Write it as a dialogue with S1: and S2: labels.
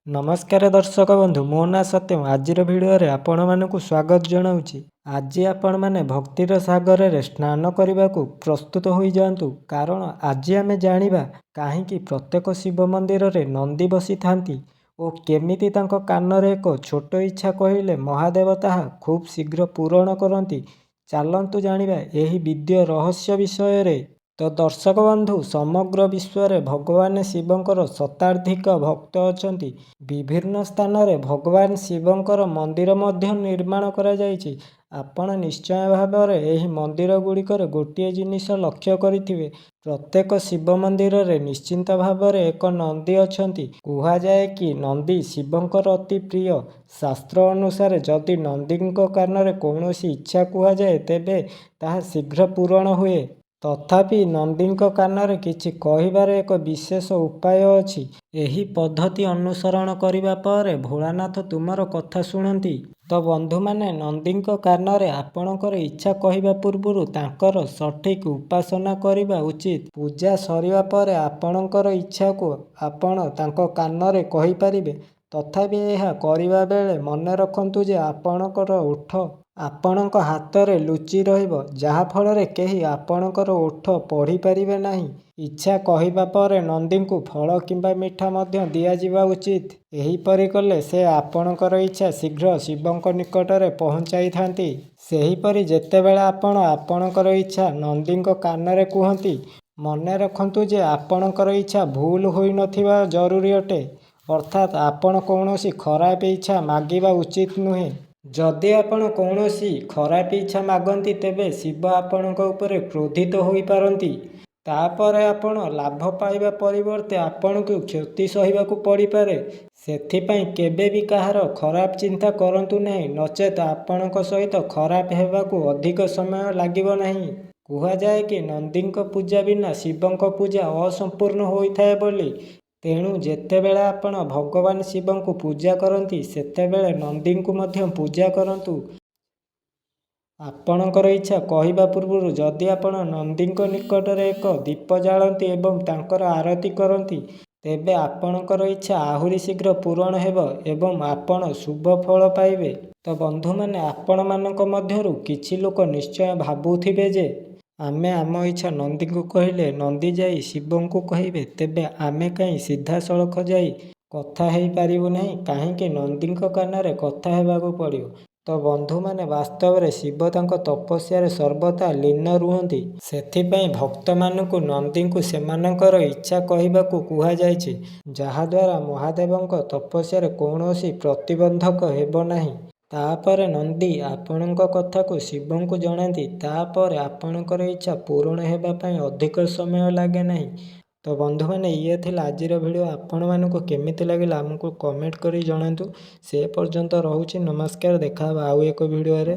S1: ନମସ୍କାର ଦର୍ଶକ ବନ୍ଧୁ, ମୋ ନାଁ ସତ୍ୟମ। ଆଜିର ଭିଡ଼ିଓରେ ଆପଣମାନଙ୍କୁ ସ୍ୱାଗତ ଜଣାଉଛି। ଆଜି ଆପଣମାନେ ଭକ୍ତିର ସାଗରରେ ସ୍ନାନ କରିବାକୁ ପ୍ରସ୍ତୁତ ହୋଇଯାଆନ୍ତୁ, କାରଣ ଆଜି ଆମେ ଜାଣିବା କାହିଁକି ପ୍ରତ୍ୟେକ ଶିବ ମନ୍ଦିରରେ ନନ୍ଦୀ ବସିଥାନ୍ତି ଓ କେମିତି ତାଙ୍କ କାନରେ ଏକ ଛୋଟ ଇଚ୍ଛା କହିଲେ ମହାଦେବ ତାହା ଖୁବ୍ ଶୀଘ୍ର ପୂରଣ କରନ୍ତି। ଚାଲନ୍ତୁ ଜାଣିବା ଏହି ବିଦ୍ୟ ରହସ୍ୟ ବିଷୟରେ। ତ ଦର୍ଶକ ବନ୍ଧୁ, ସମଗ୍ର ବିଶ୍ୱରେ ଭଗବାନ ଶିବଙ୍କର ଶତାଧିକ ଭକ୍ତ ଅଛନ୍ତି। ବିଭିନ୍ନ ସ୍ଥାନରେ ଭଗବାନ ଶିବଙ୍କର ମନ୍ଦିର ମଧ୍ୟ ନିର୍ମାଣ କରାଯାଇଛି। ଆପଣ ନିଶ୍ଚୟ ଭାବରେ ଏହି ମନ୍ଦିର ଗୁଡ଼ିକରେ ଗୋଟିଏ ଜିନିଷ ଲକ୍ଷ୍ୟ କରିଥିବେ, ପ୍ରତ୍ୟେକ ଶିବ ମନ୍ଦିରରେ ନିଶ୍ଚିନ୍ତ ଭାବରେ ଏକ ନନ୍ଦୀ ଅଛନ୍ତି। କୁହାଯାଏ କି ନନ୍ଦୀ ଶିବଙ୍କର ଅତି ପ୍ରିୟ। ଶାସ୍ତ୍ର ଅନୁସାରେ ଯଦି ନନ୍ଦୀଙ୍କ କାନରେ କୌଣସି ଇଚ୍ଛା କୁହାଯାଏ ତେବେ ତାହା ଶୀଘ୍ର ପୂରଣ ହୁଏ। ତଥାପି ନନ୍ଦୀଙ୍କ କାନରେ କିଛି କହିବାର ଏକ ବିଶେଷ ଉପାୟ ଅଛି। ଏହି ପଦ୍ଧତି ଅନୁସରଣ କରିବା ପରେ ଭୋଳାନାଥ ତୁମର କଥା ଶୁଣନ୍ତି। ତ ବନ୍ଧୁମାନେ, ନନ୍ଦୀଙ୍କ କାନରେ ଆପଣଙ୍କର ଇଚ୍ଛା କହିବା ପୂର୍ବରୁ ତାଙ୍କର ସଠିକ୍ ଉପାସନା କରିବା ଉଚିତ। ପୂଜା ସରିବା ପରେ ଆପଣଙ୍କର ଇଚ୍ଛାକୁ ଆପଣ ତାଙ୍କ କାନରେ କହିପାରିବେ। ତଥାପି ଏହା କରିବା ବେଳେ ମନେ ରଖନ୍ତୁ ଯେ ଆପଣଙ୍କର ଓଠ ଆପଣଙ୍କ ହାତରେ ଲୁଚି ରହିବ, ଯାହାଫଳରେ କେହି ଆପଣଙ୍କର ଓଠ ପଢ଼ିପାରିବେ ନାହିଁ। ଇଚ୍ଛା କହିବା ପରେ ନନ୍ଦୀଙ୍କୁ ଫଳ କିମ୍ବା ମିଠା ମଧ୍ୟ ଦିଆଯିବା ଉଚିତ। ଏହିପରି କଲେ ସେ ଆପଣଙ୍କର ଇଚ୍ଛା ଶୀଘ୍ର ଶିବଙ୍କ ନିକଟରେ ପହଞ୍ଚାଇଥାନ୍ତି। ସେହିପରି ଯେତେବେଳେ ଆପଣ ଆପଣଙ୍କର ଇଚ୍ଛା ନନ୍ଦୀଙ୍କ କାନରେ କୁହନ୍ତି, ମନେ ରଖନ୍ତୁ ଯେ ଆପଣଙ୍କର ଇଚ୍ଛା ଭୁଲ ହୋଇନଥିବା ଜରୁରୀ ଅଟେ। ଅର୍ଥାତ୍ ଆପଣ କୌଣସି ଖରାପ ଇଚ୍ଛା ମାଗିବା ଉଚିତ ନୁହେଁ। ଯଦି ଆପଣ କୌଣସି ଖରାପ ଇଚ୍ଛା ମାଗନ୍ତି ତେବେ ଶିବ ଆପଣଙ୍କ ଉପରେ କ୍ରୋଧିତ ହୋଇପାରନ୍ତି। ତାପରେ ଆପଣ ଲାଭ ପାଇବା ପରିବର୍ତ୍ତେ ଆପଣଙ୍କୁ କ୍ଷତି ସହିବାକୁ ପଡ଼ିପାରେ। ସେଥିପାଇଁ କେବେ ବି କାହାର ଖରାପ ଚିନ୍ତା କରନ୍ତୁ ନାହିଁ, ନଚେତ୍ ଆପଣଙ୍କ ସହିତ ଖରାପ ହେବାକୁ ଅଧିକ ସମୟ ଲାଗିବ ନାହିଁ। କୁହାଯାଏ କି ନନ୍ଦୀଙ୍କ ପୂଜା ବିନା ଶିବଙ୍କ ପୂଜା ଅସମ୍ପୂର୍ଣ୍ଣ ହୋଇଥାଏ ବୋଲି। ତେଣୁ ଯେତେବେଳେ ଆପଣ ଭଗବାନ ଶିବଙ୍କୁ ପୂଜା କରନ୍ତି ସେତେବେଳେ ନନ୍ଦୀଙ୍କୁ ମଧ୍ୟ ପୂଜା କରନ୍ତୁ। ଆପଣଙ୍କର ଇଚ୍ଛା କହିବା ପୂର୍ବରୁ ଯଦି ଆପଣ ନନ୍ଦୀଙ୍କ ନିକଟରେ ଏକ ଦୀପ ଜାଳନ୍ତି ଏବଂ ତାଙ୍କର ଆରତି କରନ୍ତି, ତେବେ ଆପଣଙ୍କର ଇଚ୍ଛା ଆହୁରି ଶୀଘ୍ର ପୂରଣ ହେବ ଏବଂ ଆପଣ ଶୁଭ ଫଳ ପାଇବେ। ତ ବନ୍ଧୁମାନେ, ଆପଣମାନଙ୍କ ମଧ୍ୟରୁ କିଛି ଲୋକ ନିଶ୍ଚୟ ଭାବୁଥିବେ ଯେ ଆମେ ଆମ ଇଚ୍ଛା ନନ୍ଦୀଙ୍କୁ କହିଲେ ନନ୍ଦୀ ଯାଇ ଶିବଙ୍କୁ କହିବେ, ତେବେ ଆମେ କାହିଁ ସିଧାସଳଖ ଯାଇ କଥା ହେଇପାରିବୁ ନାହିଁ, କାହିଁକି ନନ୍ଦୀଙ୍କ କାନରେ କଥା ହେବାକୁ ପଡ଼ିବ? ତ ବନ୍ଧୁମାନେ, ବାସ୍ତବରେ ଶିବ ତାଙ୍କ ତପସ୍ୟାରେ ସର୍ବଦା ଲୀନ ରୁହନ୍ତି। ସେଥିପାଇଁ ଭକ୍ତମାନଙ୍କୁ ନନ୍ଦୀଙ୍କୁ ସେମାନଙ୍କର ଇଚ୍ଛା କହିବାକୁ କୁହାଯାଇଛି, ଯାହାଦ୍ୱାରା ମହାଦେବଙ୍କ ତପସ୍ୟାରେ କୌଣସି ପ୍ରତିବନ୍ଧକ ହେବ ନାହିଁ। ତାପରେ ନନ୍ଦୀ ଆପଣଙ୍କ କଥାକୁ ଶିବଙ୍କୁ ଜଣାନ୍ତି। ତାପରେ ଆପଣଙ୍କର ଇଚ୍ଛା ପୂରଣ ହେବା ପାଇଁ ଅଧିକ ସମୟ ଲାଗେ ନାହିଁ। ତ ବନ୍ଧୁମାନେ, ଇଏ ଥିଲା ଆଜିର ଭିଡ଼ିଓ। ଆପଣମାନଙ୍କୁ କେମିତି ଲାଗିଲା ଆମକୁ କମେଣ୍ଟ କରି ଜଣାନ୍ତୁ। ସେ ପର୍ଯ୍ୟନ୍ତ ରହୁଛି, ନମସ୍କାର। ଦେଖା ହେବ ଆଉ ଏକ ଭିଡ଼ିଓରେ।